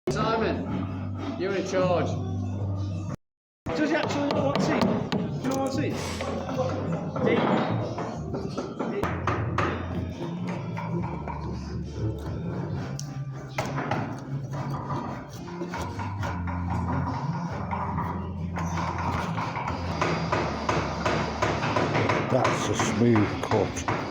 Simon, you're in charge. Does he actually know what seat? Do you know what seat? That's a smooth cut.